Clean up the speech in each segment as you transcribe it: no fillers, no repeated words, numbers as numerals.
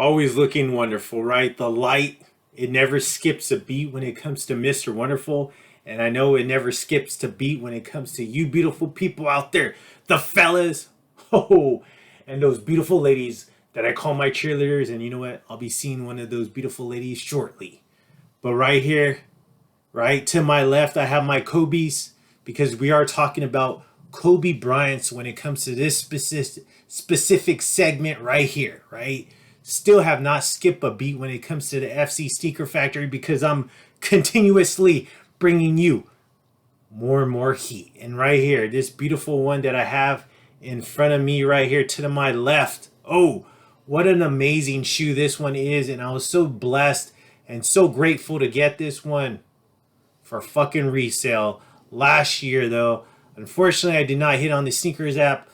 Always looking wonderful, right? The light, it never skips a beat when it comes to Mr. Wonderful. And I know it never skips a beat when it comes to you beautiful people out there, the fellas, oh, and those beautiful ladies that I call my cheerleaders. And you know what? I'll be seeing one of those beautiful ladies shortly. But right here, right to my left, I have my Kobe's, because we are talking about Kobe Bryant's when it comes to this specific segment right here, right? Still have not skipped a beat when it comes to the FC Sneaker Factory, because I'm continuously bringing you more and more heat. And right here, this beautiful one that I have in front of me right here to my left. Oh, what an amazing shoe this one is. And I was so blessed and so grateful to get this one for fucking resale last year, though. Unfortunately, I did not hit on the sneakers app.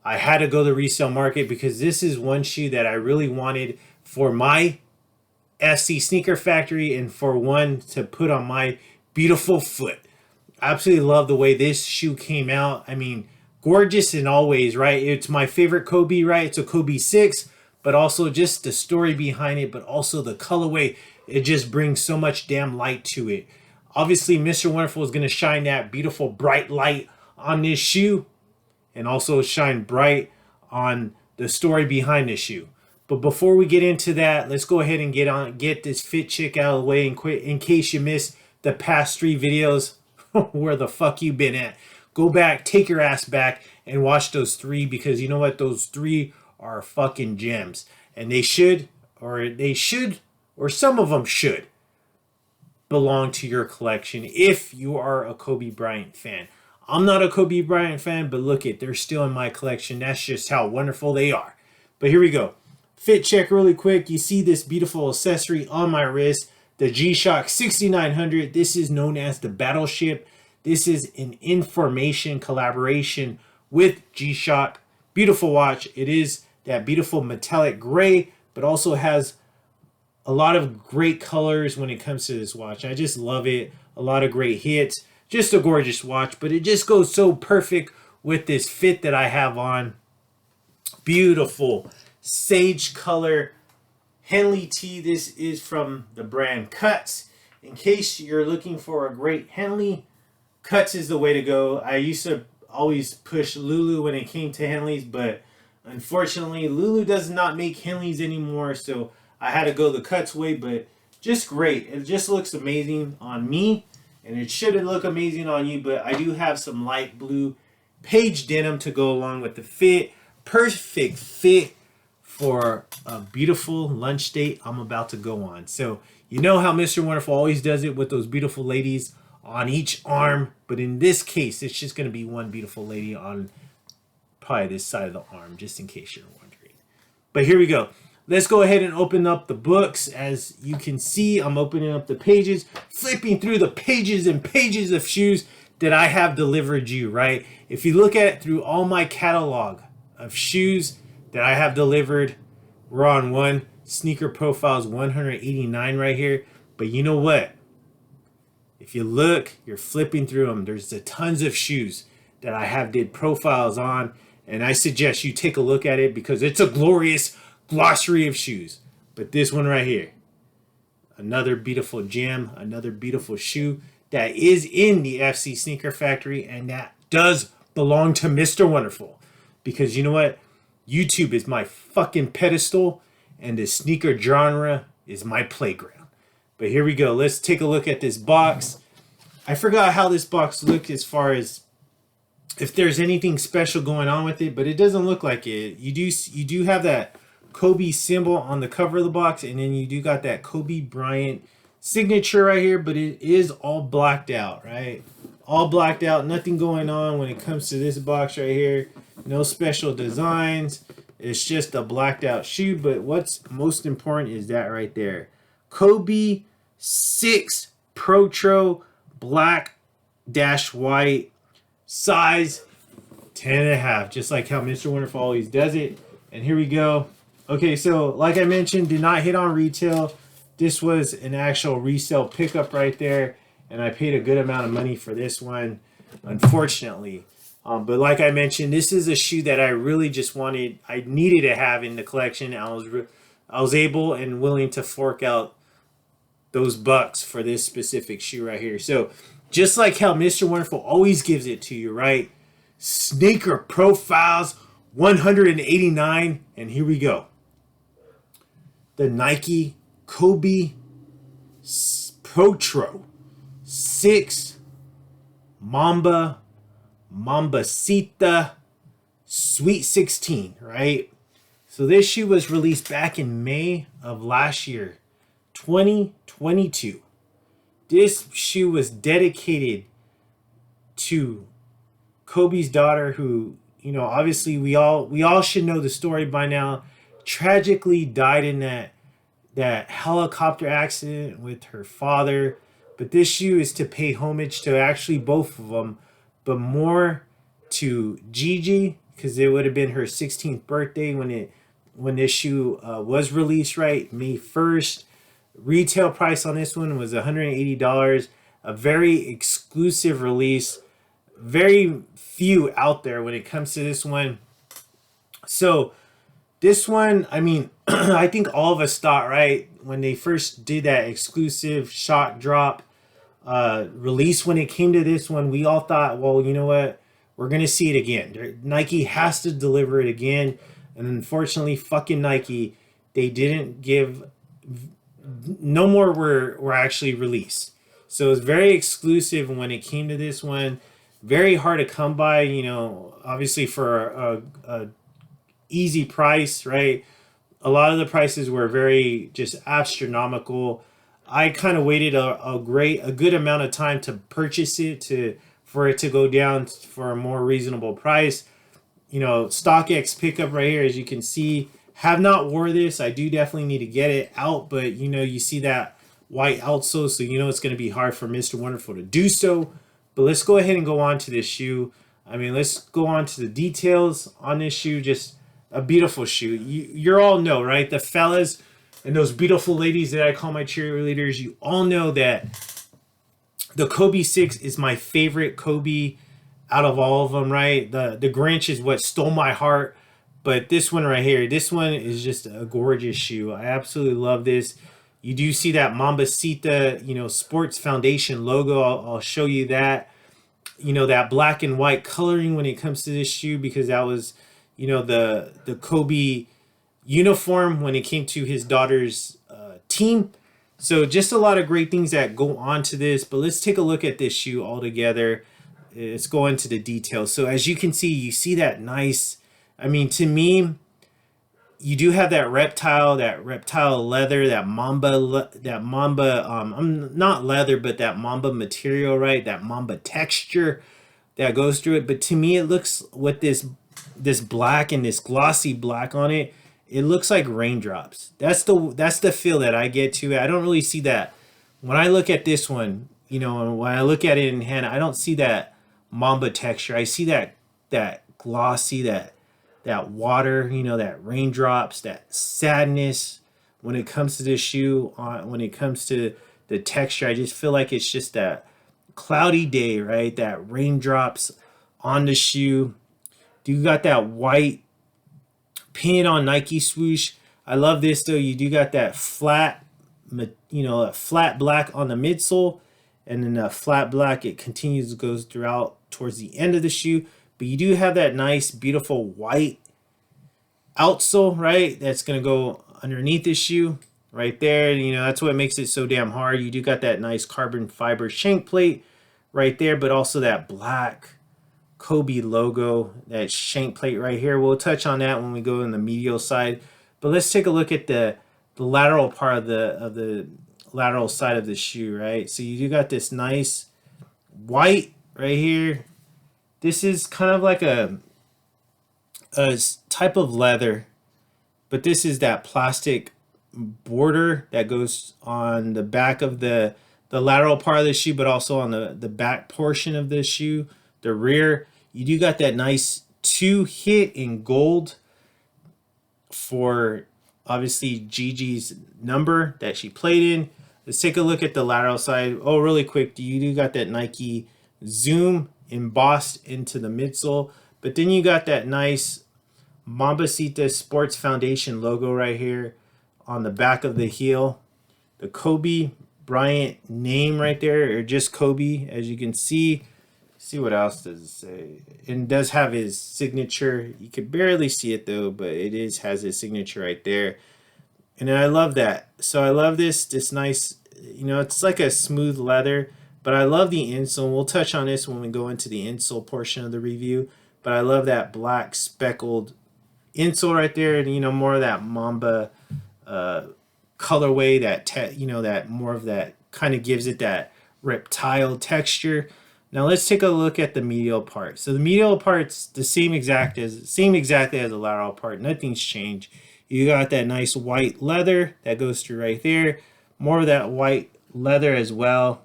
I had to go to the resale market because this is one shoe that I really wanted for my FC Sneaker Factory and for one to put on my beautiful foot. Absolutely love the way this shoe came out. I mean, gorgeous in all ways, right? It's my favorite Kobe, right? It's a Kobe 6, but also just the story behind it, but also the colorway. It just brings so much damn light to it. Obviously, Mr. Wonderful is going to shine that beautiful bright light on this shoe and also shine bright on the story behind this shoe. But before we get into that, let's go ahead and get this fit check out of the way, and quit in case you missed the past 3 videos. Where the fuck you been at? Go back, take your ass back and watch those 3, because you know what? Those 3 are fucking gems. And they should, or some of them should belong to your collection if you are a Kobe Bryant fan. I'm not a Kobe Bryant fan, but look it, they're still in my collection. That's just how wonderful they are. But here we go. Fit check really quick. You see this beautiful accessory on my wrist, the G-Shock 6900. This is known as the Battleship. This is an information collaboration with G-Shock. Beautiful watch. It is that beautiful metallic gray, but also has a lot of great colors when it comes to this watch. I just love it. A lot of great hits. Just a gorgeous watch, but it just goes so perfect with this fit that I have on. Beautiful sage color Henley tee. This is from the brand Cuts. In case you're looking for a great Henley, Cuts is the way to go. I used to always push Lulu when it came to Henleys, but unfortunately Lulu does not make Henleys anymore, so I had to go the Cuts way. But just great. It just looks amazing on me, and it should look amazing on you. But I do have some light blue page denim to go along with the fit. Perfect fit for a beautiful lunch date I'm about to go on. So you know how Mr. Wonderful always does it with those beautiful ladies on each arm. But in this case, it's just going to be one beautiful lady on probably this side of the arm, just in case you're wondering. But here we go. Let's go ahead and open up the books. As you can see, I'm opening up the pages, flipping through the pages and pages of shoes that I have delivered you, right? If you look at it through all my catalog of shoes that I have delivered, we're on one. Sneaker Profiles 189 right here. But you know what? If you look, you're flipping through them. There's a tons of shoes that I have did profiles on. And I suggest you take a look at it, because it's a glorious glossary of shoes. But this one right here, another beautiful gem, another beautiful shoe that is in the FC Sneaker Factory, and that does belong to Mr. Wonderful. Because you know what? YouTube is my fucking pedestal, and the sneaker genre is my playground. But here we go. Let's take a look at this box. I forgot how this box looked as far as if there's anything special going on with it, but it doesn't look like it. You do have that Kobe symbol on the cover of the box, and then you do got that Kobe Bryant signature right here, but it is all blacked out, right? All blacked out. Nothing going on when it comes to this box right here. No special designs. It's just a blacked out shoe. But what's most important is that right there. Kobe 6 Protro black dash white, size 10.5, just like how Mr. Wonderful always does it. And here we go. Okay, so like I mentioned, did not hit on retail. This was an actual resale pickup right there, and I paid a good amount of money for this one, unfortunately. But like I mentioned, this is a shoe that I really just wanted, I needed to have in the collection. I was I was able and willing to fork out those bucks for this specific shoe right here. So just like how Mr. Wonderful always gives it to you, right? Sneaker profiles 189, and here we go. The Nike Kobe Protro 6 Mambacita Sweet 16, right? So this shoe was released back in May of last year, 2022. This shoe was dedicated to Kobe's daughter, who, you know, obviously we all should know the story by now. Tragically died in that helicopter accident with her father. But this shoe is to pay homage to actually both of them, but more to Gigi, because it would have been her 16th birthday when this shoe was released, right? May 1st. Retail price on this one was $180. A very exclusive release. Very few out there when it comes to this one. So this one, I mean, I think all of us thought, right, when they first did that exclusive shock drop release, when it came to this one, we all thought, well, you know what? We're going to see it again. Nike has to deliver it again. And unfortunately, fucking Nike, they didn't give, no more were actually released. So it's very exclusive when it came to this one. Very hard to come by, you know, obviously for a easy price, right? A lot of the prices were very just astronomical. I kind of waited a good amount of time to purchase it for it to go down for a more reasonable price. You know, StockX pickup right here, as you can see, have not wore this. I do definitely need to get it out, but you know, you see that white outsole, so you know it's going to be hard for Mr. Wonderful to do so. But let's go ahead and go on to this shoe. I mean, let's go on to the details on this shoe. Just a beautiful shoe. You all know, right? The fellas and those beautiful ladies that I call my cheerleaders, you all know that the Kobe 6 is my favorite Kobe out of all of them, right? The Grinch is what stole my heart. But this one right here, this one is just a gorgeous shoe. I absolutely love this. You do see that Mambacita, you know, Sports Foundation logo. I'll show you that. You know, that black and white coloring when it comes to this shoe, because that was, you know, the Kobe uniform when it came to his daughter's team. So just a lot of great things that go on to this. But let's take a look at this shoe all together. Let's go into the details. So as you can see, you see that nice, I mean, to me, you do have that reptile leather, that mamba, I'm not leather, but that mamba material, right? That mamba texture that goes through it. But to me, it looks with this black and this glossy black on it, it looks like raindrops. That's the feel that I get to it. I don't really see that when I look at this one, you know, and when I look at it in hand, I don't see that mamba texture. I see that glossy, that water, you know, that raindrops, that sadness when it comes to this shoe. When it comes to the texture, I just feel like it's just that cloudy day, right? That raindrops on the shoe. You got that white pin on Nike swoosh. I love this though. You do got that flat, you know, a flat black on the midsole, and then that flat black, it continues, goes throughout towards the end of the shoe. But you do have that nice, beautiful white outsole, right? That's going to go underneath the shoe right there. You know, that's what makes it so damn hard. You do got that nice carbon fiber shank plate right there, but also that black Kobe logo, that shank plate right here. We'll touch on that when we go in the medial side. But let's take a look at the lateral part of the lateral side of the shoe, right? So you do got this nice white right here. This is kind of like a type of leather, but this is that plastic border that goes on the back of the lateral part of the shoe, but also on the back portion of the shoe, the rear. You do got that nice 2 hit in gold for obviously Gigi's number that she played in. Let's take a look at the lateral side. Oh, really quick, you do got that Nike Zoom embossed into the midsole, but then you got that nice Mambacita Sports Foundation logo right here on the back of the heel, the Kobe Bryant name right there, or just Kobe, as you can see. See what else does it say? And it does have his signature. You can barely see it though, but it has his signature right there. And I love that. So I love this nice, it's like a smooth leather, but I love the insole. We'll touch on this when we go into the insole portion of the review. But I love that black speckled insole right there, and more of that Mamba colorway, that more of that kind of gives it that reptile texture. Now let's take a look at the medial part. So the medial part's the same exactly as the lateral part. Nothing's changed. You got that nice white leather that goes through right there. More of that white leather as well.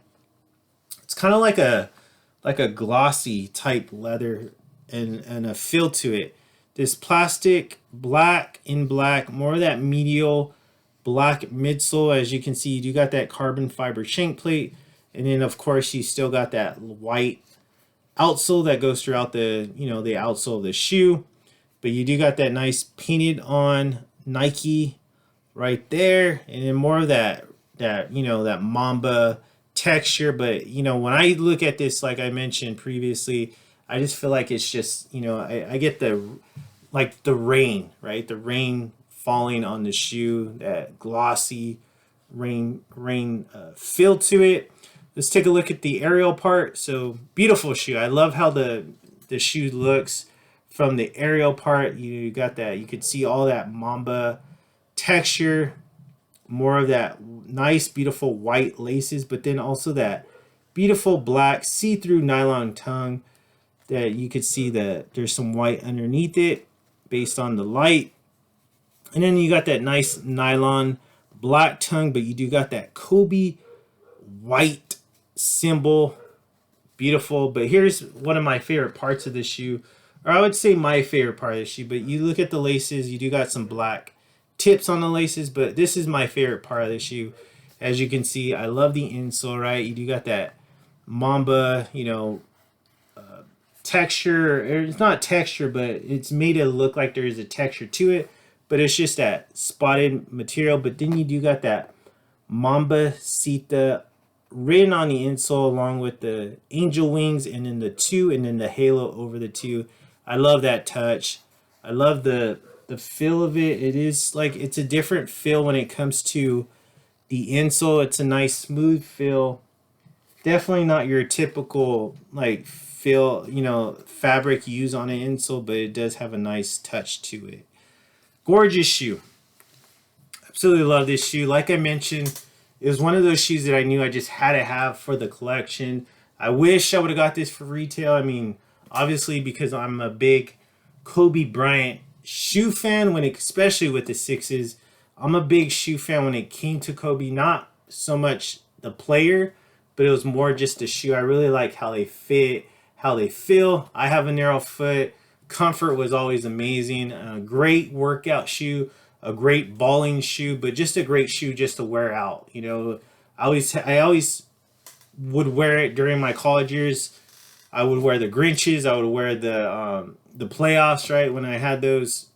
It's kind of like a glossy type leather and a feel to it. This plastic black in black, more of that medial black midsole. As you can see, you got that carbon fiber shank plate. And then, of course, you still got that white outsole that goes throughout the outsole of the shoe. But you do got that nice painted on Nike right there. And then more of that Mamba texture. But, when I look at this, like I mentioned previously, I just feel like it's just, I get the rain, right? The rain falling on the shoe, that glossy rain feel to it. Let's take a look at the aerial part. So beautiful shoe. I love how the shoe looks from the aerial part. You got that. You could see all that Mamba texture, more of that nice, beautiful white laces, but then also that beautiful black see-through nylon tongue that you could see that there's some white underneath it based on the light. And then you got that nice nylon black tongue, but you do got that Kobe white symbol. Beautiful. But here's one of my favorite parts of the shoe, or I would say my favorite part of the shoe. But you look at the laces, you do got some black tips on the laces, but this is my favorite part of the shoe. As you can see, I love the insole, right? You do got that Mamba, texture, or it's not texture, but it's made it look like there is a texture to it, but it's just that spotted material. But then you do got that Mambacita written on the insole, along with the angel wings and then the 2 and then the halo over the 2. I love that touch. I love the feel of it. It is like, it's a different feel when it comes to the insole. It's a nice smooth feel. Definitely not your typical like feel, fabric used on an insole, but it does have a nice touch to it. Gorgeous shoe. Absolutely love this shoe. Like I mentioned, it was one of those shoes that I knew I just had to have for the collection. I wish I would have got this for retail. I mean, obviously, because I'm a big Kobe Bryant shoe fan, especially with the 6s. I'm a big shoe fan when it came to Kobe. Not so much the player, but it was more just the shoe. I really like how they fit, how they feel. I have a narrow foot. Comfort was always amazing. A great workout shoe, a great balling shoe, but just a great shoe just to wear out. I always would wear it during my college years. I would wear the Grinches. I would wear the playoffs, right, when I had those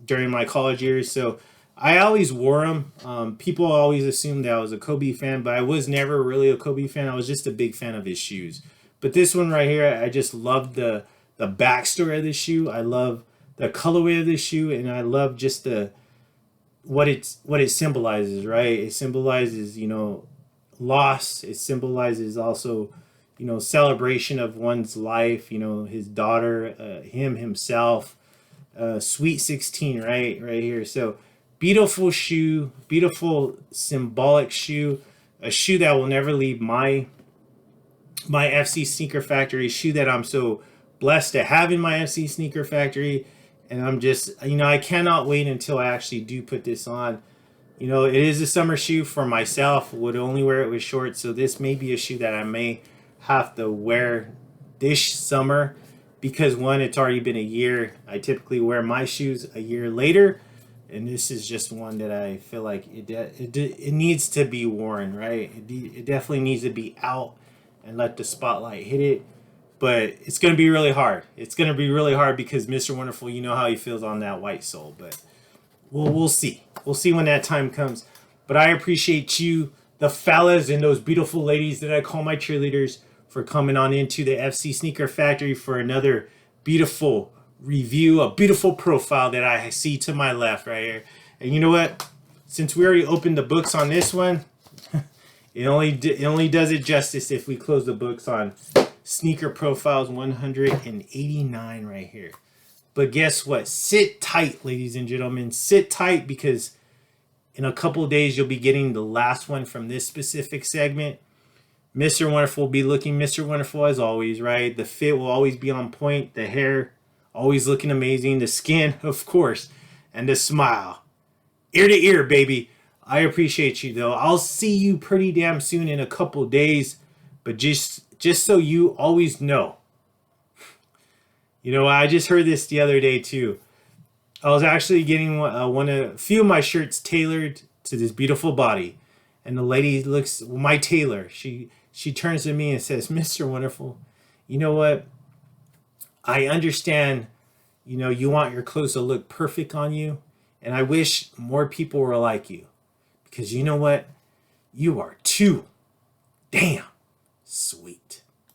during my college years. So I always wore them. People always assumed that I was a Kobe fan, but I was never really a Kobe fan. I was just a big fan of his shoes. But this one right here, I just love the backstory of the shoe. I love the colorway of the shoe, and I love just what it symbolizes, right? It symbolizes, loss. It symbolizes also, celebration of one's life, his daughter, himself, Sweet 16, right here. So beautiful shoe, beautiful symbolic shoe, a shoe that will never leave my FC Sneaker Factory, shoe that I'm so blessed to have in my FC Sneaker Factory. And I'm just, I cannot wait until I actually do put this on. It is a summer shoe for myself. Would only wear it with shorts. So this may be a shoe that I may have to wear this summer because, one, it's already been a year. I typically wear my shoes a year later. And this is just one that I feel like it needs to be worn, right? It definitely needs to be out and let the spotlight hit it. But it's going to be really hard. It's going to be really hard because Mr. Wonderful, you know how he feels on that white sole. But we'll see. We'll see when that time comes. But I appreciate you, the fellas, and those beautiful ladies that I call my cheerleaders, for coming on into the FC Sneaker Factory for another beautiful review, a beautiful profile that I see to my left right here. And you know what? Since we already opened the books on this one, it only does it justice if we close the books on Sneaker Profiles 189 right here. But guess what? Sit tight, ladies and gentlemen. Sit tight, because in a couple of days, you'll be getting the last one from this specific segment. Mr. Wonderful will be looking Mr. Wonderful as always, right? The fit will always be on point. The hair always looking amazing. The skin, of course. And the smile. Ear to ear, baby. I appreciate you, though. I'll see you pretty damn soon in a couple of days. But just so you always know. You know, I just heard this the other day, too. I was actually getting a few of my shirts tailored to this beautiful body. And the lady looks, my tailor, she turns to me and says, Mr. Wonderful, you know what? I understand, you know, you want your clothes to look perfect on you. And I wish more people were like you. Because you know what? You are too damn sweet.